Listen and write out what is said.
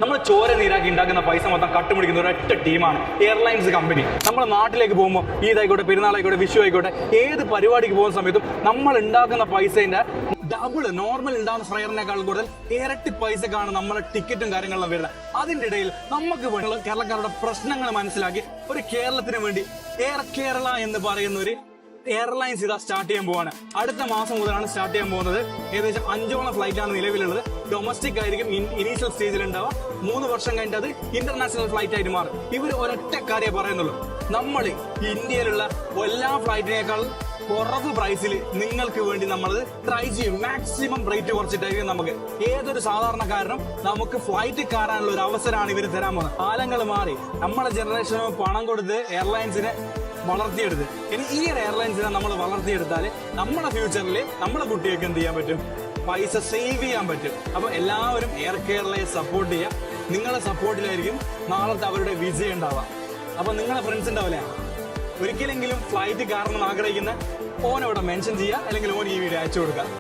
നമ്മൾ ചോര നീരാക്കി ഉണ്ടാക്കുന്ന പൈസ മൊത്തം കട്ടുപിടിക്കുന്ന ഒരൊറ്റ ടീമാണ് എയർലൈൻസ് കമ്പനി. നമ്മുടെ നാട്ടിലേക്ക് പോകുമ്പോൾ ഈദായിക്കോട്ടെ, പെരുന്നാളായിക്കോട്ടെ, വിഷു ആയിക്കോട്ടെ, ഏത് പരിപാടിക്ക് പോകുന്ന സമയത്തും നമ്മൾ ഉണ്ടാക്കുന്ന പൈസേന്റെ ഡബിള്, നോർമൽ ഉണ്ടാകുന്ന ഫ്രയറിനേക്കാൾ കൂടുതൽ ഇരട്ടി പൈസക്കാണ് നമ്മളെ ടിക്കറ്റും കാര്യങ്ങളും വരുന്നത്. അതിന്റെ ഇടയിൽ നമുക്ക് വേണ്ടിയുള്ള കേരളക്കാരുടെ പ്രശ്നങ്ങൾ മനസ്സിലാക്കി ഒരു കേരളത്തിന് വേണ്ടി എയർ കേരള എന്ന് പറയുന്ന ഒരു എയർലൈൻസ് ഇതാ സ്റ്റാർട്ട് ചെയ്യാൻ പോവാണ്. അടുത്ത മാസം മുതലാണ് സ്റ്റാർട്ട് ചെയ്യാൻ പോകുന്നത്. ഏകദേശം 5 ഫ്ലൈറ്റ് ആണ് നിലവിലുള്ളത്. ഡൊമസ്റ്റിക് ആയിരിക്കും ഇനീഷ്യൽ സ്റ്റേജിൽ ഉണ്ടാവുക. 3 വർഷം കഴിഞ്ഞിട്ട് അത് ഇന്റർനാഷണൽ ഫ്ലൈറ്റ് ആയിട്ട് മാറും. ഇവർ ഒരൊറ്റ കാര്യം പറയുന്നുള്ളൂ, നമ്മൾ ഇന്ത്യയിലുള്ള എല്ലാ ഫ്ലൈറ്റിനേക്കാൾ കുറവ് പ്രൈസിൽ നിങ്ങൾക്ക് വേണ്ടി നമ്മളത് ട്രൈ ചെയ്യും. മാക്സിമം റേറ്റ് കുറച്ചിട്ടായിരിക്കും നമുക്ക് ഏതൊരു സാധാരണക്കാരനും നമുക്ക് ഫ്ലൈറ്റ് കയറാനുള്ള ഒരു അവസരമാണ് ഇവർ തരാൻ പോകുന്നത്. കാലങ്ങൾ മാറി, നമ്മുടെ ജനറേഷന് പണം കൊടുത്ത് എയർലൈൻസിനെ വളർത്തിയെടുത്ത്, ഇനി ഈ ഒരു എയർലൈൻസിനെ നമ്മൾ വളർത്തിയെടുത്താൽ നമ്മുടെ ഫ്യൂച്ചറിൽ നമ്മുടെ കുട്ടികൾക്ക് എന്ത് ചെയ്യാൻ പറ്റും, പൈസ സേവ് ചെയ്യാൻ പറ്റും. അപ്പൊ എല്ലാവരും എയർ കേരളയെ സപ്പോർട്ട് ചെയ്യുക. നിങ്ങളെ സപ്പോർട്ടിലായിരിക്കും നാളത്തെ അവരുടെ വിജയം ഉണ്ടാവുക. അപ്പൊ നിങ്ങളെ ഫ്രണ്ട്സ് ഉണ്ടാവില്ലേ, ഒരിക്കലെങ്കിലും ഫ്ലൈറ്റ് കാരണം ആഗ്രഹിക്കുന്ന ഓനവിടെ മെൻഷൻ ചെയ്യുക, അല്ലെങ്കിൽ ഓൻ ഈ വീഡിയോ അയച്ചു കൊടുക്കുക.